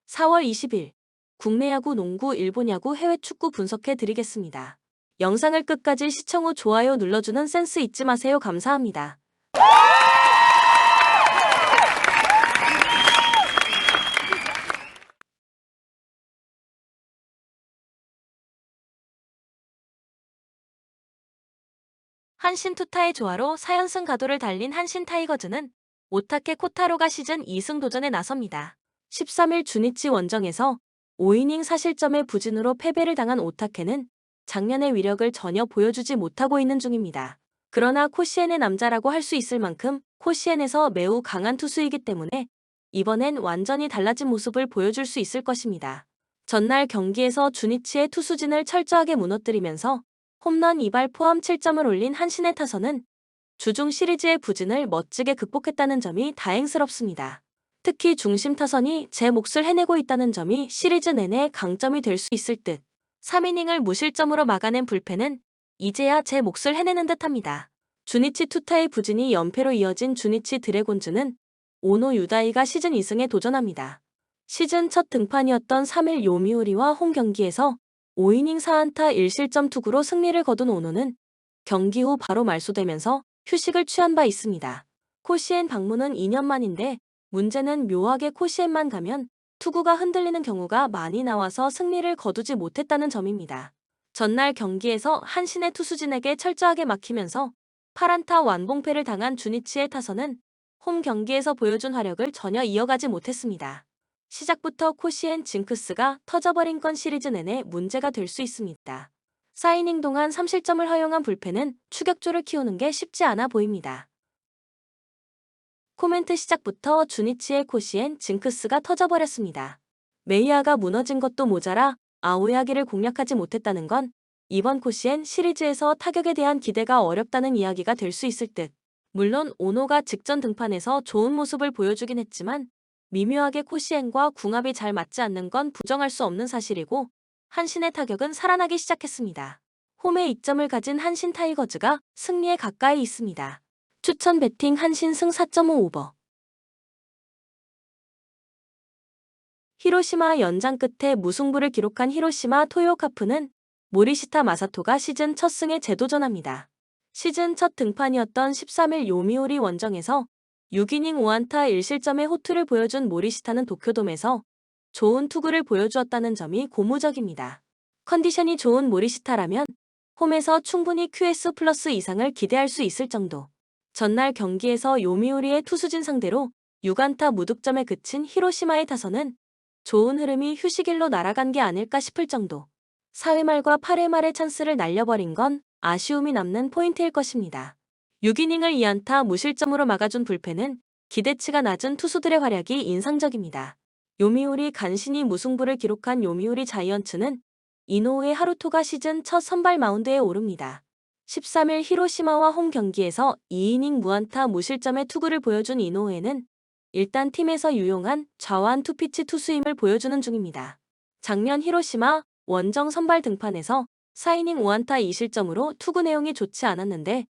4월 20일 국내 야구, 농구, 일본 야구, 해외 축구 분석해 드리겠습니다. 영상을 끝까지 시청 후 좋아요 눌러주는 센스 잊지 마세요. 감사합니다. 한신 투타의 조화로 4연승 가도를 달린 한신 타이거즈는 오타케 코타로가 시즌 2승 도전에 나섭니다. 13일 주니치 원정에서 5이닝 사실점의 부진으로 패배를 당한 오타케는 작년의 위력을 전혀 보여주지 못하고 있는 중입니다. 그러나 코시엔의 남자라고 할 수 있을 만큼 코시엔에서 매우 강한 투수이기 때문에 이번엔 완전히 달라진 모습을 보여줄 수 있을 것입니다. 전날 경기에서 주니치의 투수진을 철저하게 무너뜨리면서 홈런 2발 포함 7점을 올린 한신의 타선은 주중 시리즈의 부진을 멋지게 극복했다는 점이 다행스럽습니다. 특히 중심 타선이 제 몫을 해내고 있다는 점이 시리즈 내내 강점이 될 수 있을 듯 3이닝을 무실점으로 막아낸 불펜은 이제야 제 몫을 해내는 듯합니다. 주니치 투타의 부진이 연패로 이어진 주니치 드래곤즈는 오노 유다이가 시즌 2승에 도전합니다. 시즌 첫 등판이었던 3일 요미우리와 홈 경기에서 5이닝 4안타 1실점 투구로 승리를 거둔 오노는 경기 후 바로 말소되면서 휴식을 취한 바 있습니다. 코시엔 방문은 2년 만인데 문제는 묘하게 코시엔만 가면 투구가 흔들리는 경우가 많이 나와서 승리를 거두지 못했다는 점입니다. 전날 경기에서 한신의 투수진에게 철저하게 막히면서 8안타 완봉패를 당한 주니치의 타선은 홈 경기에서 보여준 화력을 전혀 이어가지 못했습니다. 시작부터 코시엔 징크스가 터져버린 건 시리즈 내내 문제가 될 수 있습니다. 4이닝 동안 3실점을 허용한 불펜은 추격조를 키우는 게 쉽지 않아 보입니다. 코멘트 시작부터 주니치의 코시엔 징크스가 터져버렸습니다. 메이아가 무너진 것도 모자라 아오야기를 공략하지 못했다는 건 이번 코시엔 시리즈에서 타격에 대한 기대가 어렵다는 이야기가 될 수 있을 듯. 물론 오노가 직전 등판에서 좋은 모습을 보여주긴 했지만 미묘하게 코시엔과 궁합이 잘 맞지 않는 건 부정할 수 없는 사실이고 한신의 타격은 살아나기 시작했습니다. 홈에 이점을 가진 한신 타이거즈가 승리에 가까이 있습니다. 추천 배팅 한신 승 4.5 오버. 히로시마 연장 끝에 무승부를 기록한 히로시마 토요카프는 모리시타 마사토가 시즌 첫 승에 재도전합니다. 시즌 첫 등판이었던 13일 요미우리 원정에서 6이닝 5안타 1실점의 호투를 보여준 모리시타는 도쿄돔에서 좋은 투구를 보여주었다는 점이 고무적입니다. 컨디션이 좋은 모리시타라면 홈에서 충분히 QS 플러스 이상을 기대할 수 있을 정도. 전날 경기에서 요미우리의 투수진 상대로 6안타 무득점에 그친 히로시마의 타선은 좋은 흐름이 휴식일로 날아간 게 아닐까 싶을 정도. 4회 말과 8회 말의 찬스를 날려버린 건 아쉬움이 남는 포인트일 것입니다. 6이닝을 2안타 무실점으로 막아준 불펜은 기대치가 낮은 투수들의 활약이 인상적입니다. 요미우리 간신히 무승부를 기록한 요미우리 자이언츠는 이노우의 하루토가 시즌 첫 선발 마운드에 오릅니다. 13일 히로시마와 홈 경기에서 2이닝 무안타 무실점의 투구를 보여준 이노우에는 일단 팀에서 유용한 좌완 투피치 투수임을 보여주는 중입니다. 작년 히로시마 원정 선발 등판에서 4이닝 5안타 2실점으로 투구 내용이 좋지 않았는데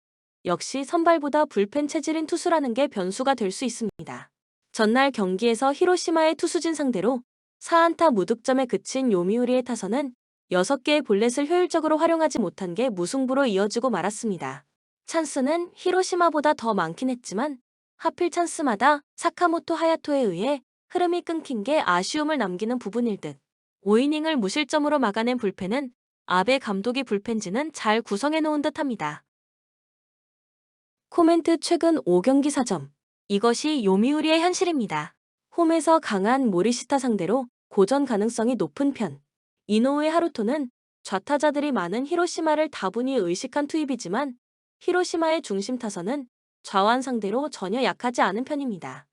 역시 선발보다 불펜 체질인 투수라는 게 변수가 될 수 있습니다. 전날 경기에서 히로시마의 투수진 상대로 4안타 무득점에 그친 요미우리의 타선은 6개의 볼넷을 효율적으로 활용하지 못한 게 무승부로 이어지고 말았습니다. 찬스는 히로시마보다 더 많긴 했지만 하필 찬스마다 사카모토 하야토에 의해 흐름이 끊긴 게 아쉬움을 남기는 부분일 듯. 5이닝을 무실점으로 막아낸 불펜은 아베 감독이 불펜진은 잘 구성해 놓은 듯합니다. 코멘트 최근 5경기 4점. 이것이 요미우리의 현실입니다. 홈에서 강한 모리시타 상대로 고전 가능성이 높은 편. 이노우의 하루토는 좌타자들이 많은 히로시마를 다분히 의식한 투입이지만 히로시마의 중심 타선은 좌완 상대로 전혀 약하지 않은 편입니다.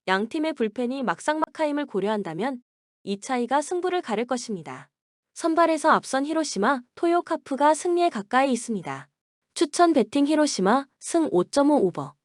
양팀의 불펜이 막상막하임을 고려한다면 이 차이가 승부를 가를 것입니다. 선발에서 앞선 히로시마, 토요카프가 승리에 가까이 있습니다. 추천 배팅 히로시마, 승 5.5 오버.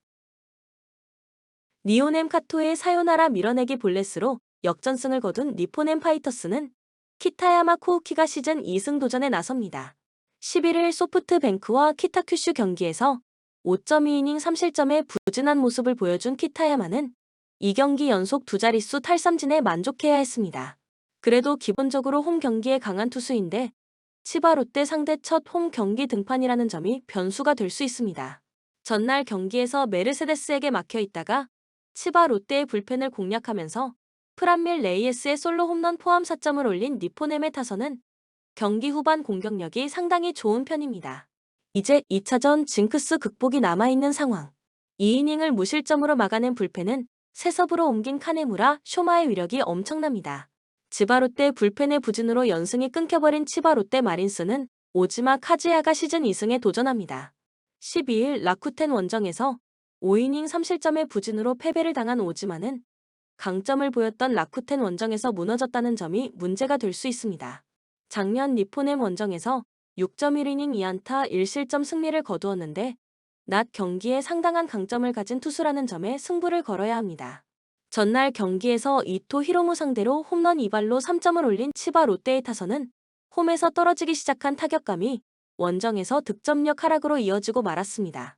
니오넴 카토의 사요나라 밀어내기 볼넷으로 역전승을 거둔 니포넴 파이터스는 키타야마 코우키가 시즌 2승 도전에 나섭니다. 11일 소프트뱅크와 키타큐슈 경기에서 5.2이닝 3실점의 부진한 모습을 보여준 키타야마는 2경기 연속 두 자릿수 탈삼진에 만족해야 했습니다. 그래도 기본적으로 홈 경기에 강한 투수인데 치바 롯데 상대 첫 홈 경기 등판이라는 점이 변수가 될 수 있습니다. 전날 경기에서 메르세데스에게 막혀 있다가 치바 롯데의 불펜을 공략하면서 프란밀 레이에스의 솔로 홈런 포함 4점을 올린 니포넴의 타선은 경기 후반 공격력이 상당히 좋은 편입니다. 이제 2차전 징크스 극복이 남아있는 상황. 2이닝을 무실점으로 막아낸 불펜은 세섭으로 옮긴 카네무라, 쇼마의 위력이 엄청납니다. 지바롯데 불펜의 부진으로 연승이 끊겨버린 치바롯데 마린스는 오지마 카즈야가 시즌 2승에 도전합니다. 12일 라쿠텐 원정에서 5이닝 3실점의 부진으로 패배를 당한 오지마는 강점을 보였던 라쿠텐 원정에서 무너졌다는 점이 문제가 될 수 있습니다. 작년 니포넴 원정에서 6.1이닝 2안타 1실점 승리를 거두었는데 낮 경기에 상당한 강점을 가진 투수라는 점에 승부를 걸어야 합니다. 전날 경기에서 이토 히로무 상대로 홈런 2발로 3점을 올린 치바 롯데의 타선은 홈에서 떨어지기 시작한 타격감이 원정에서 득점력 하락으로 이어지고 말았습니다.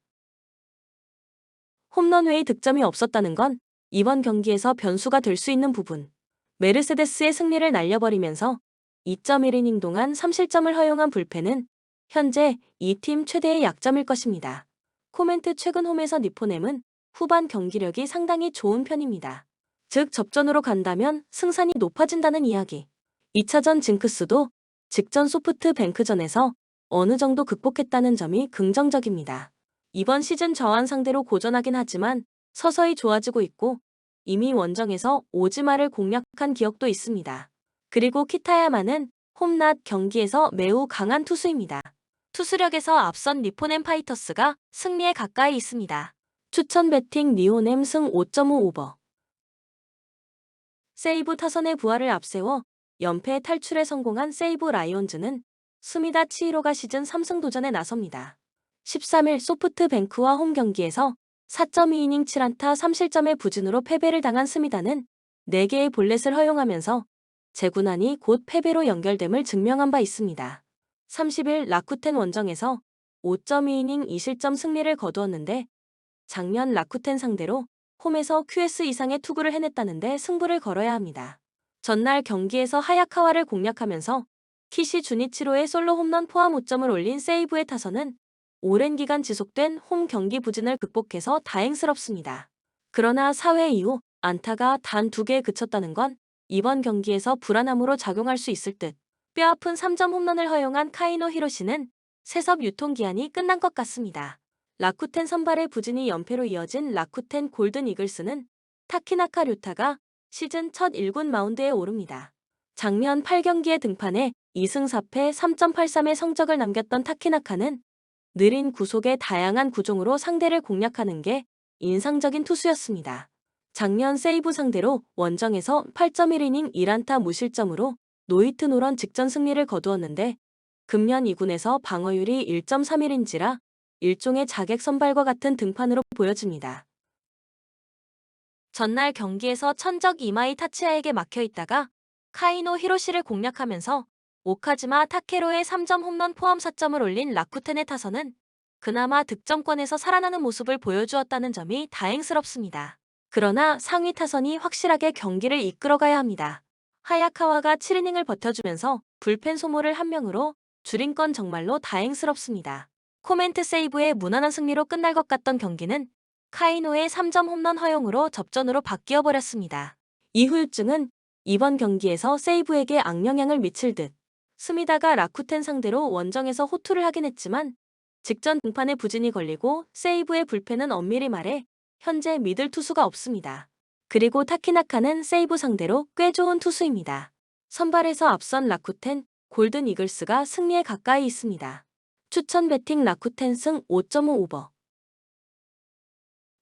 홈런 외의 득점이 없었다는 건 이번 경기에서 변수가 될 수 있는 부분. 메르세데스의 승리를 날려버리면서 2.1이닝 동안 3실점을 허용한 불펜은 현재 이 팀 최대의 약점일 것입니다. 코멘트 최근 홈에서 니포넴은 후반 경기력이 상당히 좋은 편입니다. 즉 접전으로 간다면 승산이 높아진다는 이야기. 2차전 징크스도 직전 소프트뱅크전에서 어느 정도 극복했다는 점이 긍정적입니다. 이번 시즌 저한 상대로 고전하긴 하지만 서서히 좋아지고 있고 이미 원정에서 오지마를 공략한 기억도 있습니다. 그리고 키타야마는 홈낮 경기에서 매우 강한 투수입니다. 투수력에서 앞선 니포넴 파이터스가 승리에 가까이 있습니다. 추천 배팅 니오넴 승 5.5 오버. 세이브 타선의 부활을 앞세워 연패 탈출에 성공한 세이브 라이온즈는 스미다 치히로가 시즌 3승 도전에 나섭니다. 13일 소프트뱅크와 홈 경기에서 4.2이닝 7안타 3실점의 부진으로 패배를 당한 스미다는 4개의 볼넷을 허용하면서 재구난이 곧 패배로 연결됨을 증명한 바 있습니다. 30일 라쿠텐 원정에서 5.2이닝 2실점 승리를 거두었는데 작년 라쿠텐 상대로 홈에서 QS 이상의 투구를 해냈다는데 승부를 걸어야 합니다. 전날 경기에서 하야카와를 공략하면서 키시 주니치로의 솔로 홈런 포함 5점을 올린 세이브의 타선은 오랜 기간 지속된 홈 경기 부진을 극복해서 다행스럽습니다. 그러나 4회 이후 안타가 단 2개에 그쳤다는 건 이번 경기에서 불안함으로 작용할 수 있을 듯. 뼈아픈 3점 홈런을 허용한 카이노 히로시는 세섭 유통기한이 끝난 것 같습니다. 라쿠텐 선발의 부진이 연패로 이어진 라쿠텐 골든 이글스는 타키나카 류타가 시즌 첫 1군 마운드에 오릅니다. 작년 8경기에 등판해 2승 4패 3.83의 성적을 남겼던 타키나카는 느린 구속의 다양한 구종으로 상대를 공략하는 게 인상적인 투수였습니다. 작년 세이브 상대로 원정에서 8.1이닝 1안타 무실점으로 노히트 노런 직전 승리를 거두었는데 금년 2군에서 방어율이 1.31인지라 일종의 자객 선발과 같은 등판으로 보여집니다. 전날 경기에서 천적 이마이 타치야에게 막혀 있다가 카이노 히로시를 공략하면서 오카즈마 타케로의 3점 홈런 포함 4점을 올린 라쿠텐의 타선은 그나마 득점권에서 살아나는 모습을 보여주었다는 점이 다행스럽습니다. 그러나 상위 타선이 확실하게 경기를 이끌어가야 합니다. 하야카와가 7이닝을 버텨주면서 불펜 소모를 1명으로 줄인 건 정말로 다행스럽습니다. 코멘트 세이브의 무난한 승리로 끝날 것 같던 경기는 카이노의 3점 홈런 허용으로 접전으로 바뀌어버렸습니다. 이 후유증은 이번 경기에서 세이브에게 악영향을 미칠 듯. 스미다가 라쿠텐 상대로 원정에서 호투를 하긴 했지만 직전 등판에 부진이 걸리고 세이브의 불펜은 엄밀히 말해 현재 믿을 투수가 없습니다. 그리고 타키나카는 세이브 상대로 꽤 좋은 투수입니다. 선발에서 앞선 라쿠텐, 골든 이글스가 승리에 가까이 있습니다. 추천 배팅 라쿠텐 승 5.5 오버.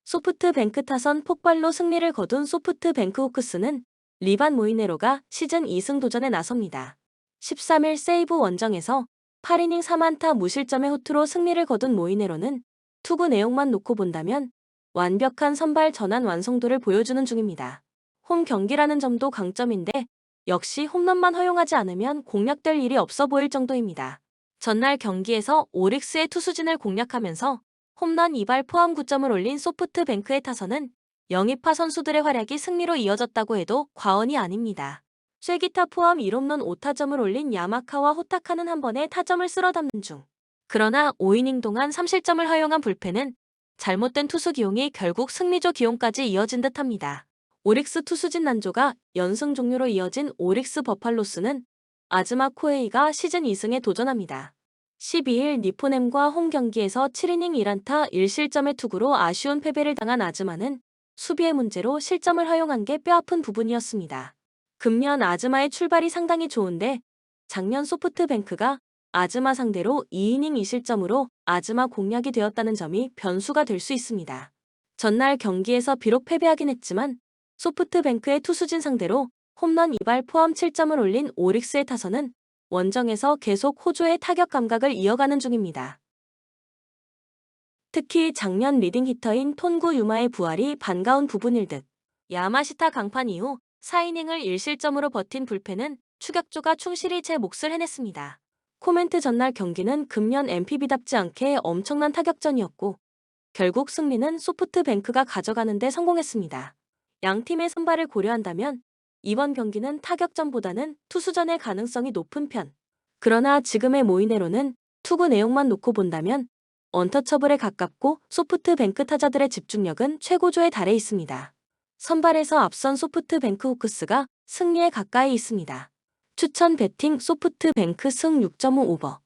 소프트뱅크 타선 폭발로 승리를 거둔 소프트뱅크 호크스는 리반 모이네로가 시즌 2승 도전에 나섭니다. 13일 세이브 원정에서 8이닝 3안타 무실점의 호투로 승리를 거둔 모이네로는 투구 내용만 놓고 본다면 완벽한 선발 전환 완성도를 보여주는 중입니다. 홈 경기라는 점도 강점인데 역시 홈런만 허용하지 않으면 공략될 일이 없어 보일 정도입니다. 전날 경기에서 오릭스의 투수진을 공략하면서 홈런 2발 포함 9점을 올린 소프트뱅크의 타선은 영입파 선수들의 활약이 승리로 이어졌다고 해도 과언이 아닙니다. 쐐기타 포함 1홈런 5타점을 올린 야마카와 호타카는 한 번에 타점을 쓸어 담는 중. 그러나 5이닝 동안 3실점을 허용한 불펜은 잘못된 투수 기용이 결국 승리조 기용까지 이어진 듯합니다. 오릭스 투수진 난조가 연승 종료로 이어진 오릭스 버팔로스는 아즈마 코에이가 시즌 2승에 도전합니다. 12일 니포넴과 홈 경기에서 7이닝 1안타 1실점의 투구로 아쉬운 패배를 당한 아즈마는 수비의 문제로 실점을 허용한 게 뼈아픈 부분이었습니다. 금년 아즈마의 출발이 상당히 좋은데 작년 소프트뱅크가 아즈마 상대로 2이닝 2실점으로 아즈마 공략이 되었다는 점이 변수가 될 수 있습니다. 전날 경기에서 비록 패배하긴 했지만 소프트뱅크의 투수진 상대로 홈런 2발 포함 7점을 올린 오릭스의 타선은 원정에서 계속 호조의 타격 감각을 이어가는 중입니다. 특히 작년 리딩 히터인 톤구 유마의 부활이 반가운 부분일 듯. 야마시타 강판 이후 4이닝을 1실점으로 버틴 불펜은 추격조가 충실히 제 몫을 해냈습니다. 코멘트 전날 경기는 금년 NPB답지 않게 엄청난 타격전이었고 결국 승리는 소프트뱅크가 가져가는 데 성공했습니다. 양 팀의 선발을 고려한다면 이번 경기는 타격전보다는 투수전의 가능성이 높은 편. 그러나 지금의 모이네로는 투구 내용만 놓고 본다면 언터처블에 가깝고 소프트뱅크 타자들의 집중력은 최고조에 달해 있습니다. 선발에서 앞선 소프트뱅크 호크스가 승리에 가까이 있습니다. 추천 배팅 소프트뱅크 승 6.5 오버.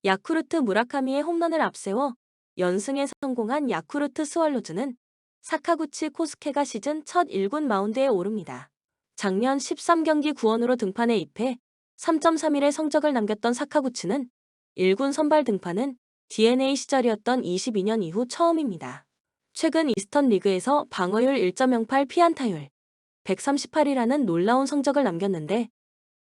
야쿠르트 무라카미의 홈런을 앞세워 연승에 성공한 야쿠르트 스왈로즈는 사카구치 코스케가 시즌 첫 1군 마운드에 오릅니다. 작년 13경기 9원으로 등판에 입해 3.31의 성적을 남겼던 사카구치는 1군 선발 등판은 DNA 시절이었던 22년 이후 처음입니다. 최근 이스턴 리그에서 방어율 1.08 피안타율 138이라는 놀라운 성적을 남겼는데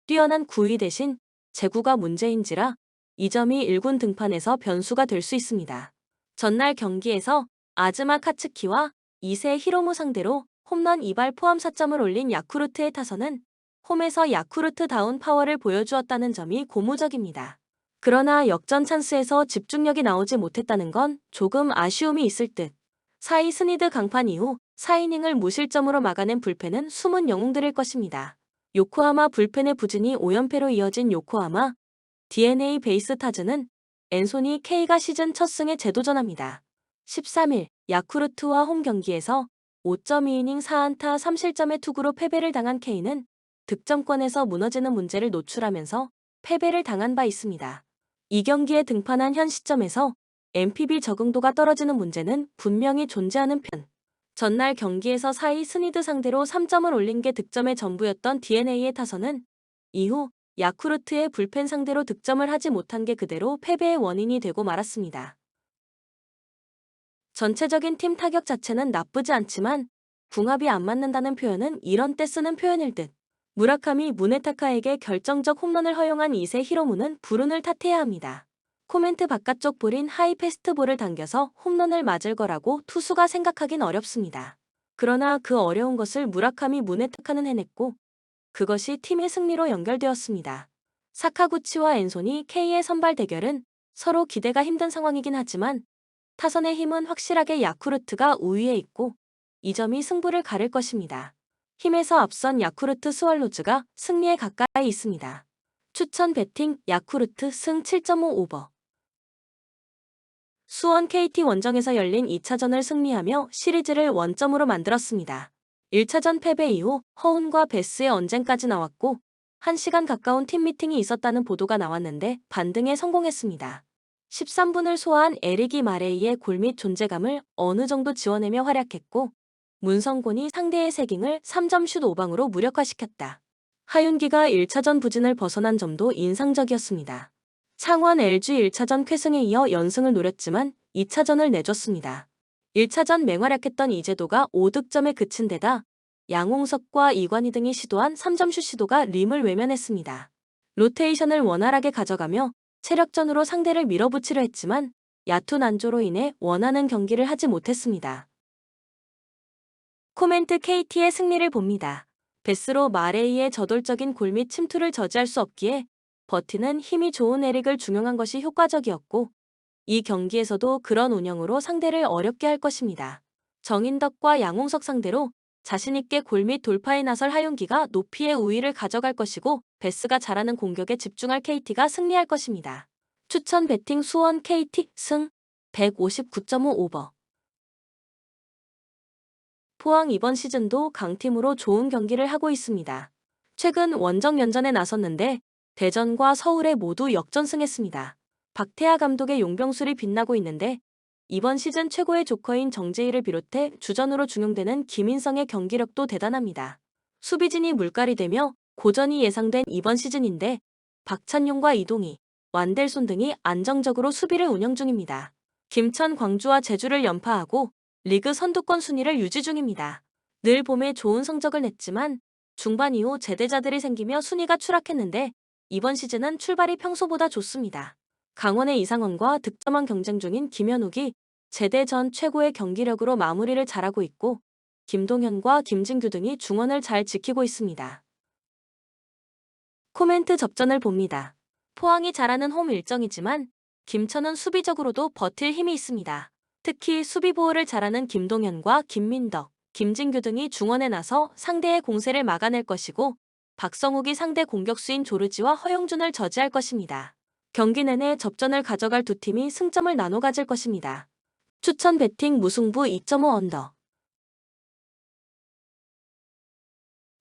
뛰어난 구위 대신 제구가 문제인지라 이 점이 1군 등판에서 변수가 될 수 있습니다. 전날 경기에서 아즈마 카츠키와 이세 히로무 상대로 홈런 2발 포함 4점을 올린 야쿠르트의 타선은 홈에서 야쿠르트다운 파워를 보여주었다는 점이 고무적입니다. 그러나 역전 찬스에서 집중력이 나오지 못했다는 건 조금 아쉬움이 있을 듯. 사이 스니드 강판 이후 4이닝을 무실점으로 막아낸 불펜은 숨은 영웅들일 것입니다. 요코하마 불펜의 부진이 5연패로 이어진 요코하마 DNA 베이스 타즈는 앤소니 K가 시즌 첫 승에 재도전합니다. 13일 야쿠르트와 홈 경기에서 5.2이닝 4안타 3실점의 투구로 패배를 당한 K는 득점권에서 무너지는 문제를 노출하면서 패배를 당한 바 있습니다. 이 경기에 등판한 현 시점에서 NPB 적응도가 떨어지는 문제는 분명히 존재하는 편. 전날 경기에서 사이 스니드 상대로 3점을 올린 게 득점의 전부였던 DNA의 타선은 이후 야쿠르트의 불펜 상대로 득점을 하지 못한 게 그대로 패배의 원인이 되고 말았습니다. 전체적인 팀 타격 자체는 나쁘지 않지만 궁합이 안 맞는다는 표현은 이런 때 쓰는 표현일 듯. 무라카미 무네타카에게 결정적 홈런을 허용한 이세 히로무는 불운을 탓해야 합니다. 코멘트 바깥쪽 볼인 하이 패스트볼을 당겨서 홈런을 맞을 거라고 투수가 생각하긴 어렵습니다. 그러나 그 어려운 것을 무라카미 무네타카는 해냈고 그것이 팀의 승리로 연결되었습니다. 사카구치와 앤소니 K의 선발 대결은 서로 기대가 힘든 상황이긴 하지만 타선의 힘은 확실하게 야쿠르트가 우위에 있고 이 점이 승부를 가릴 것입니다. 힘에서 앞선 야쿠르트 스왈로즈가 승리에 가까이 있습니다. 추천 배팅 야쿠르트 승 7.5 오버. 수원 KT 원정에서 열린 2차전을 승리하며 시리즈를 원점으로 만들었습니다. 1차전 패배 이후 허운과 베스의 언쟁까지 나왔고 1시간 가까운 팀 미팅이 있었다는 보도가 나왔는데 반등에 성공했습니다. 13분을 소화한 에릭이 마레이의 골밑 존재감을 어느 정도 지워내며 활약했고 문성곤이 상대의 세깅을 3점 슛 5방으로 무력화시켰다. 하윤기가 1차전 부진을 벗어난 점도 인상적이었습니다. 창원 LG 1차전 쾌승에 이어 연승을 노렸지만 2차전을 내줬습니다. 1차전 맹활약했던 이재도가 5득점에 그친 데다 양홍석과 이관희 등이 시도한 3점슛 시도가 림을 외면했습니다. 로테이션을 원활하게 가져가며 체력전으로 상대를 밀어붙이려 했지만 야투 난조로 인해 원하는 경기를 하지 못했습니다. 코멘트 KT의 승리를 봅니다. 베스로 마레이의 저돌적인 골밑 침투를 저지할 수 없기에 버티는 힘이 좋은 에릭을 중용한 것이 효과적이었고 이 경기에서도 그런 운영으로 상대를 어렵게 할 것입니다. 정인덕과 양홍석 상대로 자신있게 골 및 돌파에 나설 하윤기가 높이의 우위를 가져갈 것이고 베스가 잘하는 공격에 집중할 KT가 승리할 것입니다. 추천 배팅 수원 KT 승 159.5 오버. 포항 이번 시즌도 강팀으로 좋은 경기를 하고 있습니다. 최근 원정연전에 나섰는데 대전과 서울에 모두 역전승했습니다. 박태하 감독의 용병술이 빛나고 있는데 이번 시즌 최고의 조커인 정재희를 비롯해 주전으로 중용되는 김인성의 경기력도 대단합니다. 수비진이 물갈이 되며 고전이 예상된 이번 시즌인데 박찬용과 이동희, 완델손 등이 안정적으로 수비를 운영 중입니다. 김천, 광주와 제주를 연파하고 리그 선두권 순위를 유지 중입니다. 늘 봄에 좋은 성적을 냈지만 중반 이후 제대자들이 생기며 순위가 추락했는데 이번 시즌은 출발이 평소보다 좋습니다. 강원의 이상원과 득점왕 경쟁 중인 김현욱이 제대 전 최고의 경기력으로 마무리를 잘하고 있고 김동현과 김진규 등이 중원을 잘 지키고 있습니다. 코멘트 접전을 봅니다. 포항이 잘하는 홈 일정이지만 김천은 수비적으로도 버틸 힘이 있습니다. 특히 수비 보호를 잘하는 김동현과 김민덕, 김진규 등이 중원에 나서 상대의 공세를 막아낼 것이고 박성욱이 상대 공격수인 조르지와 허용준을 저지할 것입니다. 경기 내내 접전을 가져갈 두 팀이 승점을 나눠 가질 것입니다. 추천 배팅 무승부 2.5 언더.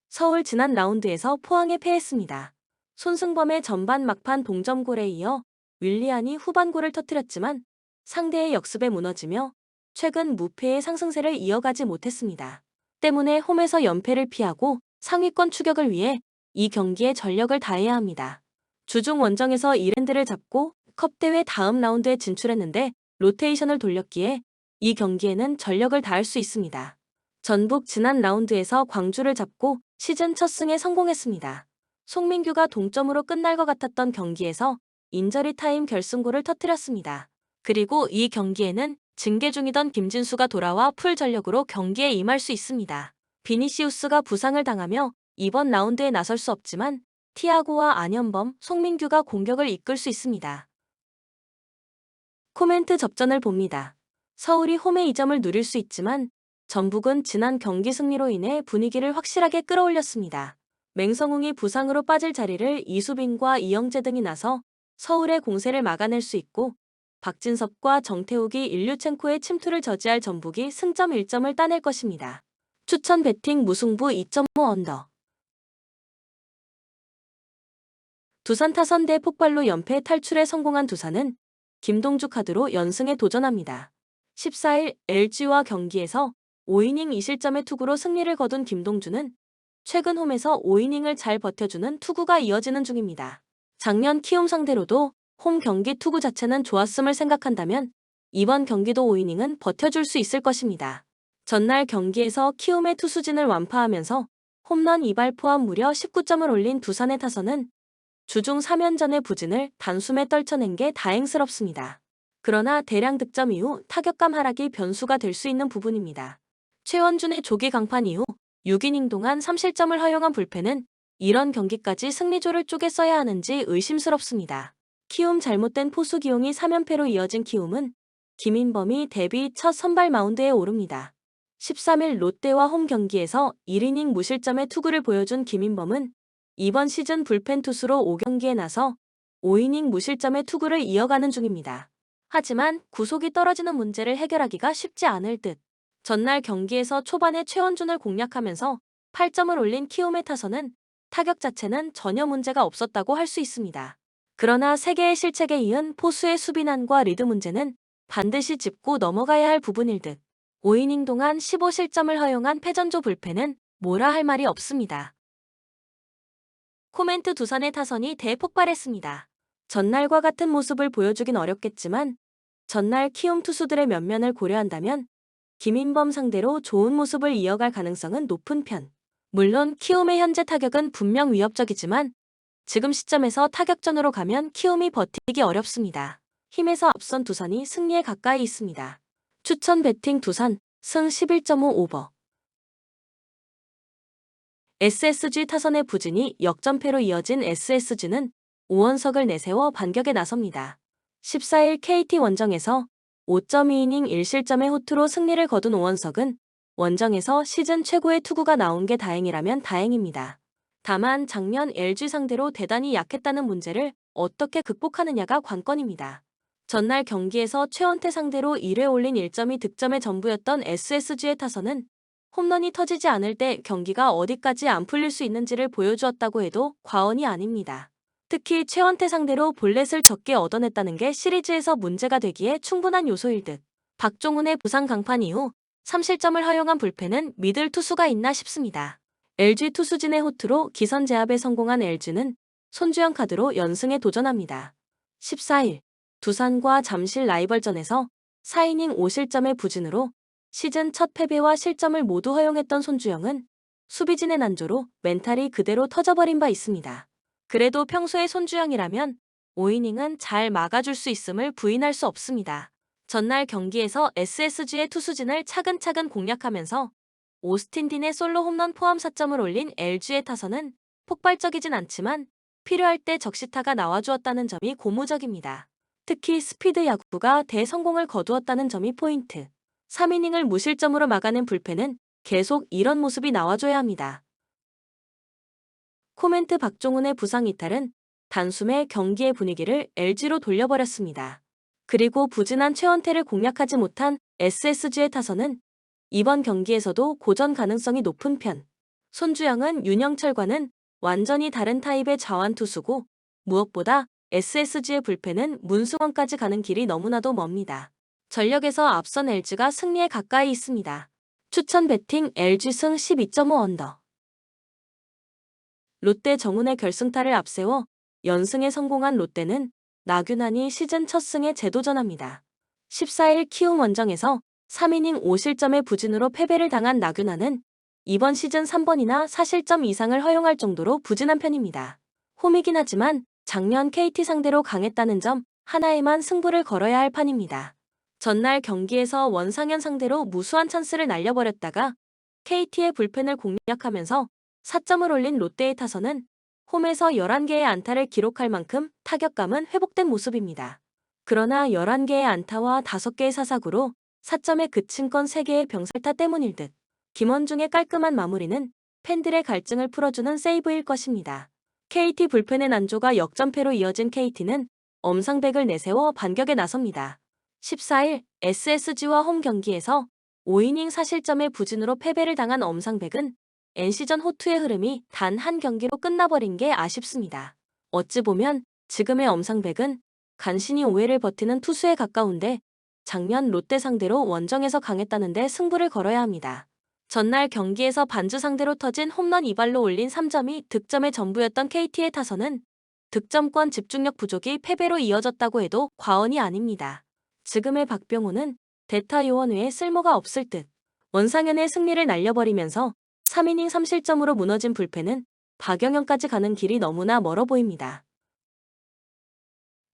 서울 지난 라운드에서 포항에 패했습니다. 손승범의 전반 막판 동점골에 이어 윌리안이 후반골을 터뜨렸지만 상대의 역습에 무너지며 최근 무패의 상승세를 이어가지 못했습니다. 때문에 홈에서 연패를 피하고 상위권 추격을 위해 이 경기에 전력을 다해야 합니다. 주중 원정에서 이랜드를 잡고 컵대회 다음 라운드에 진출했는데 로테이션을 돌렸기에 이 경기에는 전력을 다할 수 있습니다. 전북 지난 라운드에서 광주를 잡고 시즌 첫 승에 성공했습니다. 송민규가 동점으로 끝날 것 같았던 경기에서 인저리 타임 결승골을 터뜨렸습니다. 그리고 이 경기에는 징계 중이던 김진수가 돌아와 풀 전력으로 경기에 임할 수 있습니다. 비니시우스가 부상을 당하며 이번 라운드에 나설 수 없지만 티아고와 안현범, 송민규가 공격을 이끌 수 있습니다. 코멘트 접전을 봅니다. 서울이 홈에 2점을 누릴 수 있지만 전북은 지난 경기 승리로 인해 분위기를 확실하게 끌어올렸습니다. 맹성웅이 부상으로 빠질 자리를 이수빈과 이영재 등이 나서 서울의 공세를 막아낼 수 있고 박진섭과 정태욱이 일류첸코의 침투를 저지할 전북이 승점 1점을 따낼 것입니다. 추천 배팅 무승부 2.5 언더. 두산 타선 대폭발로 연패 탈출에 성공한 두산은 김동주 카드로 연승에 도전합니다. 14일 LG와 경기에서 5이닝 2실점의 투구로 승리를 거둔 김동주는 최근 홈에서 5이닝을 잘 버텨주는 투구가 이어지는 중입니다. 작년 키움 상대로도 홈 경기 투구 자체는 좋았음을 생각한다면 이번 경기도 5이닝은 버텨줄 수 있을 것입니다. 전날 경기에서 키움의 투수진을 완파하면서 홈런 2발 포함 무려 19점을 올린 두산의 타선은 주중 3연전의 부진을 단숨에 떨쳐낸 게 다행스럽습니다. 그러나 대량 득점 이후 타격감 하락이 변수가 될 수 있는 부분입니다. 최원준의 조기 강판 이후 6이닝 동안 3실점을 허용한 불펜은 이런 경기까지 승리조를 쪼개 써야 하는지 의심스럽습니다. 키움 잘못된 포수 기용이 3연패로 이어진 키움은 김인범이 데뷔 첫 선발 마운드에 오릅니다. 13일 롯데와 홈 경기에서 1이닝 무실점의 투구를 보여준 김인범은 이번 시즌 불펜 투수로 5경기에 나서 5이닝 무실점의 투구를 이어가는 중입니다. 하지만 구속이 떨어지는 문제를 해결하기가 쉽지 않을 듯. 전날 경기에서 초반에 최원준을 공략하면서 8점을 올린 키움의 타선은 타격 자체는 전혀 문제가 없었다고 할 수 있습니다. 그러나 3개의 실책에 이은 포수의 수비난과 리드 문제는 반드시 짚고 넘어가야 할 부분일 듯. 5이닝 동안 15실점을 허용한 패전조 불펜은 뭐라 할 말이 없습니다. 코멘트 두산의 타선이 대폭발했습니다. 전날과 같은 모습을 보여주긴 어렵겠지만 전날 키움 투수들의 면면을 고려한다면 김인범 상대로 좋은 모습을 이어갈 가능성은 높은 편. 물론 키움의 현재 타격은 분명 위협적이지만 지금 시점에서 타격전으로 가면 키움이 버티기 어렵습니다. 힘에서 앞선 두산이 승리에 가까이 있습니다. 추천 배팅 두산 승 11.5 오버. SSG 타선의 부진이 역전패로 이어진 SSG는 오원석을 내세워 반격에 나섭니다. 14일 KT 원정에서 5.2이닝 1실점의 호투로 승리를 거둔 오원석은 원정에서 시즌 최고의 투구가 나온 게 다행이라면 다행입니다. 다만 작년 LG 상대로 대단히 약했다는 문제를 어떻게 극복하느냐가 관건입니다. 전날 경기에서 최원태 상대로 1회 올린 1점이 득점의 전부였던 SSG의 타선은 홈런이 터지지 않을 때 경기가 어디까지 안 풀릴 수 있는지를 보여주었다고 해도 과언이 아닙니다. 특히 최원태 상대로 볼넷을 적게 얻어냈다는 게 시리즈에서 문제가 되기에 충분한 요소일 듯. 박종훈의 부상 강판 이후 3실점을 허용한 불펜은 믿을 투수가 있나 싶습니다. LG 투수진의 호투로 기선 제압에 성공한 LG는 손주영 카드로 연승에 도전합니다. 14일 두산과 잠실 라이벌전에서 4이닝 5실점의 부진으로 시즌 첫 패배와 실점을 모두 허용했던 손주영은 수비진의 난조로 멘탈이 그대로 터져버린 바 있습니다. 그래도 평소의 손주영이라면 5이닝은 잘 막아줄 수 있음을 부인할 수 없습니다. 전날 경기에서 SSG의 투수진을 차근차근 공략하면서 오스틴 딘의 솔로 홈런 포함 4점을 올린 LG의 타선은 폭발적이진 않지만 필요할 때 적시타가 나와주었다는 점이 고무적입니다. 특히 스피드 야구가 대성공을 거두었다는 점이 포인트. 3이닝을 무실점으로 막아낸 불펜은 계속 이런 모습이 나와줘야 합니다. 코멘트 박종훈의 부상 이탈은 단숨에 경기의 분위기를 LG로 돌려버렸습니다. 그리고 부진한 최원태를 공략하지 못한 SSG의 타선은 이번 경기에서도 고전 가능성이 높은 편. 손주영은 윤영철과는 완전히 다른 타입의 자완투수고 무엇보다 SSG의 불펜은 문승원까지 가는 길이 너무나도 멉니다. 전력에서 앞선 LG가 승리에 가까이 있습니다. 추천 배팅 LG 승 12.5 언더. 롯데 정훈의 결승타를 앞세워 연승에 성공한 롯데는 나균안이 시즌 첫 승에 재도전합니다. 14일 키움 원정에서 3이닝 5실점의 부진으로 패배를 당한 나균안은 이번 시즌 3번이나 4실점 이상을 허용할 정도로 부진한 편입니다. 홈이긴 하지만 작년 KT 상대로 강했다는 점 하나에만 승부를 걸어야 할 판입니다. 전날 경기에서 원상현 상대로 무수한 찬스를 날려버렸다가 KT의 불펜을 공략하면서 4점을 올린 롯데의 타선은 홈에서 11개의 안타를 기록할 만큼 타격감은 회복된 모습입니다. 그러나 11개의 안타와 5개의 사사구로 4점에 그친 건 3개의 병살타 때문일 듯. 김원중의 깔끔한 마무리는 팬들의 갈증을 풀어주는 세이브일 것입니다. KT 불펜의 난조가 역전패로 이어진 KT는 엄상백을 내세워 반격에 나섭니다. 14일 SSG와 홈 경기에서 5이닝 4실점의 부진으로 패배를 당한 엄상백은 NC전 호투의 흐름이 단 한 경기로 끝나버린 게 아쉽습니다. 어찌 보면 지금의 엄상백은 간신히 5회를 버티는 투수에 가까운데 작년 롯데 상대로 원정에서 강했다는데 승부를 걸어야 합니다. 전날 경기에서 반주 상대로 터진 홈런 2발로 올린 3점이 득점의 전부였던 KT의 타선은 득점권 집중력 부족이 패배로 이어졌다고 해도 과언이 아닙니다. 지금의 박병호는 대타 요원 외에 쓸모가 없을 듯. 원상현의 승리를 날려버리면서 3이닝 3실점으로 무너진 불펜은 박영현까지 가는 길이 너무나 멀어 보입니다.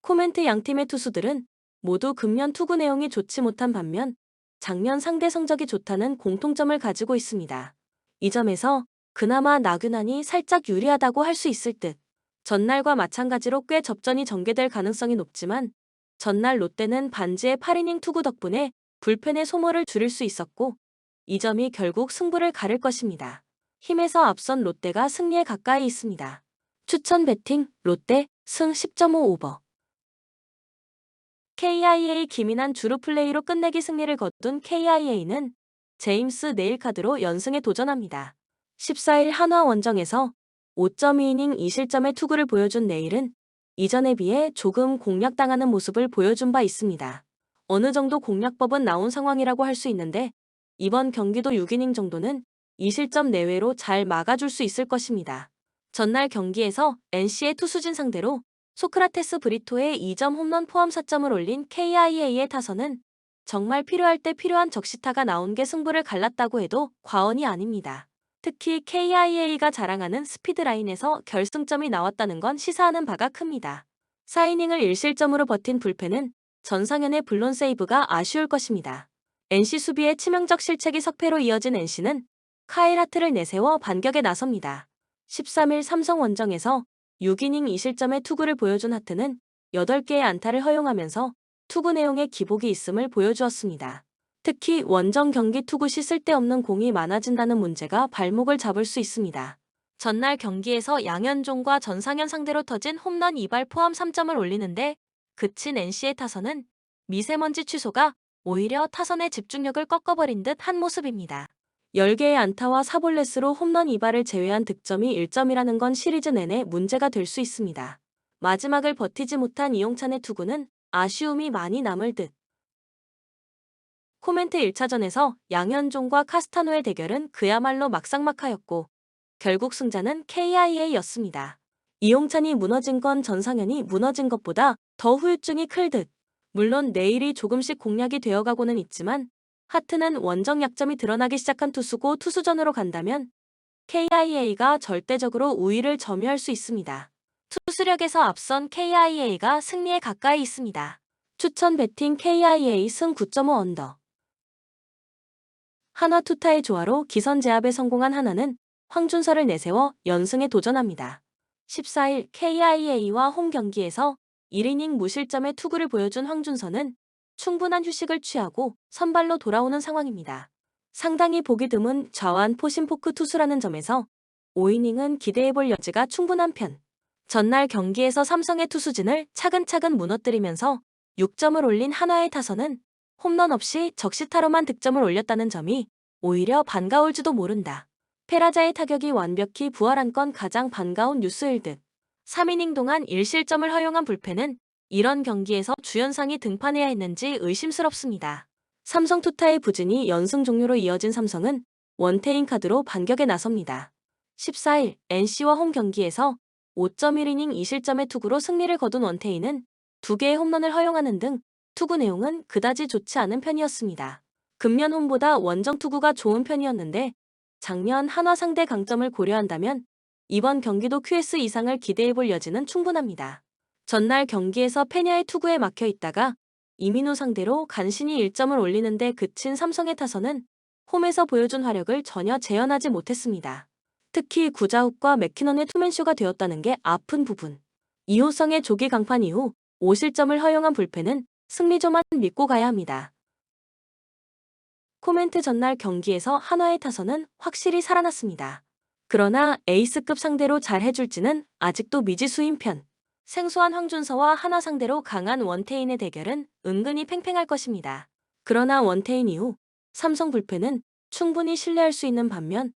코멘트 양팀의 투수들은 모두 금년 투구 내용이 좋지 못한 반면 작년 상대 성적이 좋다는 공통점을 가지고 있습니다. 이 점에서 그나마 나균안이 살짝 유리하다고 할 수 있을 듯. 전날과 마찬가지로 꽤 접전이 전개될 가능성이 높지만 전날 롯데는 반지의 8이닝 투구 덕분에 불펜의 소모를 줄일 수 있었고 이 점이 결국 승부를 가를 것입니다. 힘에서 앞선 롯데가 승리에 가까이 있습니다. 추천 배팅 롯데 승 10.5 오버. KIA 김인환 주루 플레이로 끝내기 승리를 거둔 KIA는 제임스 네일 카드로 연승에 도전합니다. 14일 한화 원정에서 5.2이닝 2실점의 투구를 보여준 네일은 이전에 비해 조금 공략당하는 모습을 보여준 바 있습니다. 어느 정도 공략법은 나온 상황이라고 할 수 있는데 이번 경기도 6이닝 정도는 2실점 내외로 잘 막아줄 수 있을 것입니다. 전날 경기에서 NC의 투수진 상대로 소크라테스 브리토의 2점 홈런 포함 4점을 올린 KIA의 타선은 정말 필요할 때 필요한 적시타가 나온 게 승부를 갈랐다고 해도 과언이 아닙니다. 특히 KIA가 자랑하는 스피드라인에서 결승점이 나왔다는 건 시사하는 바가 큽니다. 4이닝을 1실점으로 버틴 불펜은 전상현의 블론 세이브가 아쉬울 것입니다. NC 수비의 치명적 실책이 석패로 이어진 NC는 카일 하트를 내세워 반격에 나섭니다. 13일 삼성 원정에서 6이닝 2실점의 투구를 보여준 하트는 8개의 안타를 허용하면서 투구 내용에 기복이 있음을 보여주었습니다. 특히 원정 경기 투구 시 쓸데없는 공이 많아진다는 문제가 발목을 잡을 수 있습니다. 전날 경기에서 양현종과 전상현 상대로 터진 홈런 2발 포함 3점을 올리는데 그친 NC의 타선은 미세먼지 취소가 오히려 타선의 집중력을 꺾어버린 듯 한 모습입니다. 10개의 안타와 4볼넷으로 홈런 2발을 제외한 득점이 1점이라는 건 시리즈 내내 문제가 될 수 있습니다. 마지막을 버티지 못한 이용찬의 투구는 아쉬움이 많이 남을 듯. 코멘트 1차전에서 양현종과 카스타노의 대결은 그야말로 막상막하였고 결국 승자는 KIA였습니다. 이용찬이 무너진 건 전상현이 무너진 것보다 더 후유증이 클 듯. 물론 내일이 조금씩 공략이 되어가고는 있지만 하트는 원정 약점이 드러나기 시작한 투수고 투수전으로 간다면 KIA가 절대적으로 우위를 점유할 수 있습니다. 투수력에서 앞선 KIA가 승리에 가까이 있습니다. 추천 배팅 KIA 승 9.5 언더. 한화 투타의 조화로 기선 제압에 성공한 한화는 황준서를 내세워 연승에 도전합니다. 14일 KIA와 홈 경기에서 1이닝 무실점의 투구를 보여준 황준서는 충분한 휴식을 취하고 선발로 돌아오는 상황입니다. 상당히 보기 드문 좌완 포심 포크 투수라는 점에서 5이닝은 기대해볼 여지가 충분한 편. 전날 경기에서 삼성의 투수진을 차근차근 무너뜨리면서 6점을 올린 한화의 타선은 홈런 없이 적시타로만 득점을 올렸다는 점이 오히려 반가울지도 모른다. 페라자의 타격이 완벽히 부활한 건 가장 반가운 뉴스일 듯. 3이닝 동안 1실점을 허용한 불펜은 이런 경기에서 주연상이 등판해야 했는지 의심스럽습니다. 삼성 투타의 부진이 연승 종료로 이어진 삼성은 원태인 카드로 반격에 나섭니다. 14일 NC와 홈 경기에서 5.1이닝 2실점의 투구로 승리를 거둔 원태인은 2개의 홈런을 허용하는 등 투구 내용은 그다지 좋지 않은 편이었습니다. 금년 홈보다 원정 투구가 좋은 편이었는데 작년 한화 상대 강점을 고려한다면 이번 경기도 QS 이상을 기대해볼 여지는 충분합니다. 전날 경기에서 페냐의 투구에 막혀 있다가 이민우 상대로 간신히 1점을 올리는데 그친 삼성의 타선은 홈에서 보여준 화력을 전혀 재현하지 못했습니다. 특히 구자욱과 맥키넌의 투맨쇼가 되었다는 게 아픈 부분. 이호성의 조기 강판 이후 5실점을 허용한 불펜은 승리조만 믿고 가야 합니다. 코멘트 전날 경기에서 한화의 타선은 확실히 살아났습니다. 그러나 에이스급 상대로 잘 해줄지는 아직도 미지수인 편. 생소한 황준서와 한화 상대로 강한 원태인의 대결은 은근히 팽팽할 것입니다. 그러나 원태인 이후 삼성 불펜은 충분히 신뢰할 수 있는 반면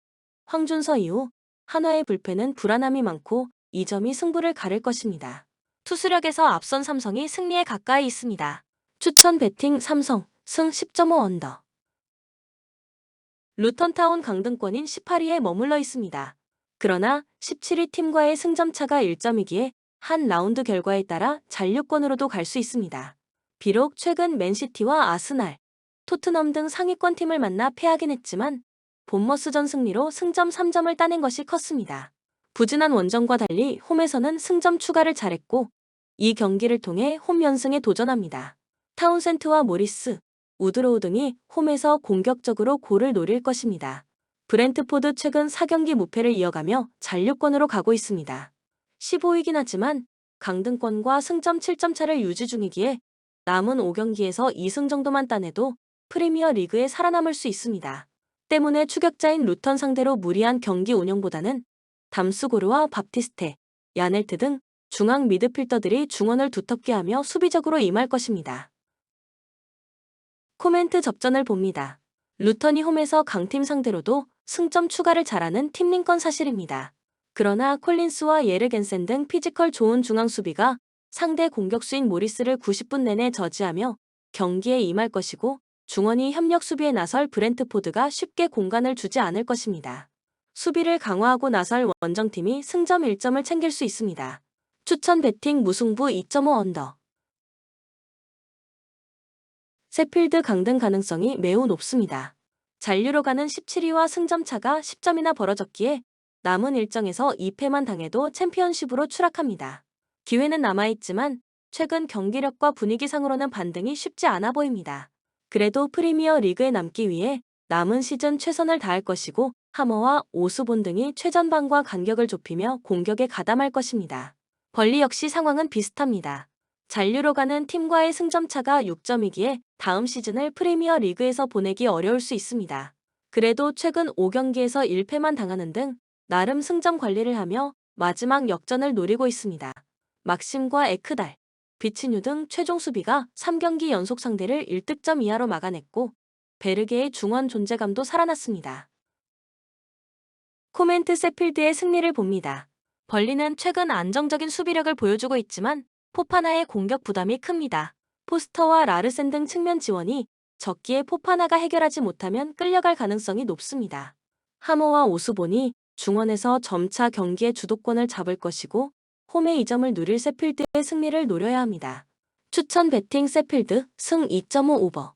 황준서 이후 한화의 불펜은 불안함이 많고 이 점이 승부를 가를 것입니다. 투수력에서 앞선 삼성이 승리에 가까이 있습니다. 추천 배팅 삼성 승 10.5 언더. 루턴타운 강등권인 18위에 머물러 있습니다. 그러나 17위 팀과의 승점차가 1점이기에 한 라운드 결과에 따라 잔류권으로도 갈 수 있습니다. 비록 최근 맨시티와 아스날, 토트넘 등 상위권 팀을 만나 패하긴 했지만 본머스전 승리로 승점 3점을 따낸 것이 컸습니다. 부진한 원정과 달리 홈에서는 승점 추가를 잘했고 이 경기를 통해 홈 연승에 도전합니다. 타운센트와 모리스, 우드로우 등이 홈에서 공격적으로 골을 노릴 것입니다. 브렌트포드 최근 4경기 무패를 이어가며 잔류권으로 가고 있습니다. 15위긴 하지만 강등권과 승점 7점 차를 유지 중이기에 남은 5경기에서 2승 정도만 따내도 프리미어 리그에 살아남을 수 있습니다. 때문에 추격자인 루턴 상대로 무리한 경기 운영보다는 담스고르와 밥티스테, 야넬트 등 중앙 미드필더들이 중원을 두텁게 하며 수비적으로 임할 것입니다. 코멘트 접전을 봅니다. 루턴이 홈에서 강팀 상대로도 승점 추가를 잘하는 팀린 건 사실입니다. 그러나 콜린스와 예르겐센 등 피지컬 좋은 중앙 수비가 상대 공격수인 모리스를 90분 내내 저지하며 경기에 임할 것이고 중원이 협력 수비에 나설 브렌트포드가 쉽게 공간을 주지 않을 것입니다. 수비를 강화하고 나설 원정팀이 승점 1점을 챙길 수 있습니다. 추천 배팅 무승부 2.5 언더. 세필드 강등 가능성이 매우 높습니다. 잔류로 가는 17위와 승점차가 10점이나 벌어졌기에 남은 일정에서 2패만 당해도 챔피언십으로 추락합니다. 기회는 남아있지만 최근 경기력과 분위기상으로는 반등이 쉽지 않아 보입니다. 그래도 프리미어 리그에 남기 위해 남은 시즌 최선을 다할 것이고 하머와 오스본 등이 최전방과 간격을 좁히며 공격에 가담할 것입니다. 벌리 역시 상황은 비슷합니다. 잔류로 가는 팀과의 승점차가 6점이기에 다음 시즌을 프리미어 리그에서 보내기 어려울 수 있습니다. 그래도 최근 5경기에서 1패만 당하는 등 나름 승점 관리를 하며 마지막 역전을 노리고 있습니다. 막심과 에크달, 비치뉴 등 최종 수비가 3경기 연속 상대를 1득점 이하로 막아냈고 베르게의 중원 존재감도 살아났습니다. 코멘트 세필드의 승리를 봅니다. 벌리는 최근 안정적인 수비력을 보여주고 있지만 포파나의 공격 부담이 큽니다. 포스터와 라르센 등 측면 지원이 적기에 포파나가 해결하지 못하면 끌려갈 가능성이 높습니다. 하모와 오스본이 중원에서 점차 경기의 주도권을 잡을 것이고 홈의 2점을 누릴 세필드의 승리를 노려야 합니다. 추천 배팅 세필드 승 2.5 오버.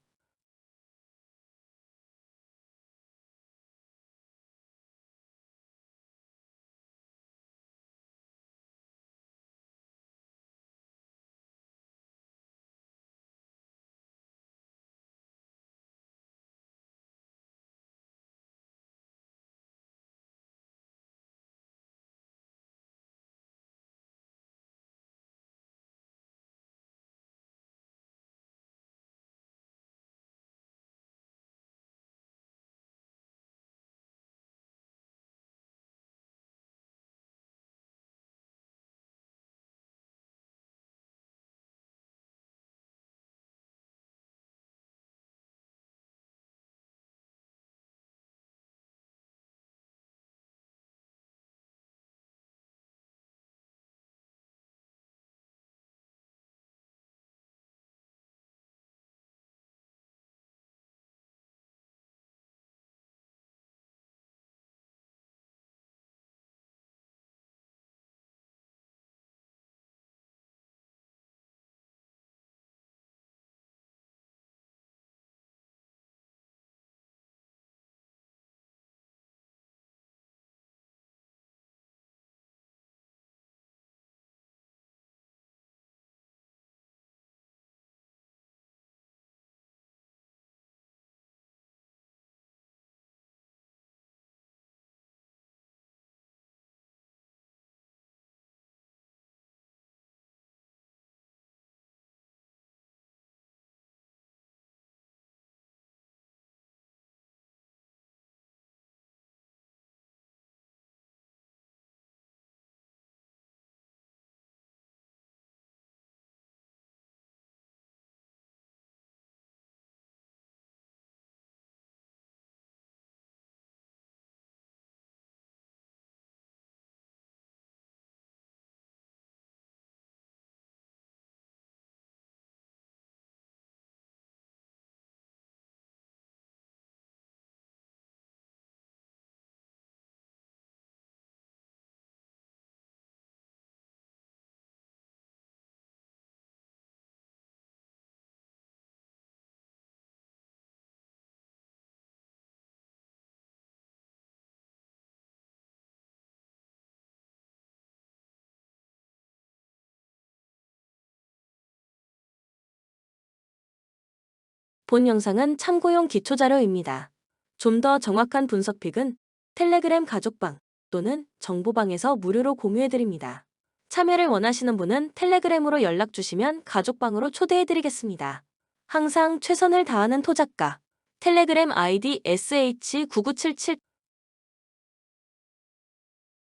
본 영상은 참고용 기초자료입니다. 좀 더 정확한 분석픽은 텔레그램 가족방 또는 정보방에서 무료로 공유해드립니다. 참여를 원하시는 분은 텔레그램으로 연락 주시면 가족방으로 초대해드리겠습니다. 항상 최선을 다하는 토작가 텔레그램 아이디 sh9977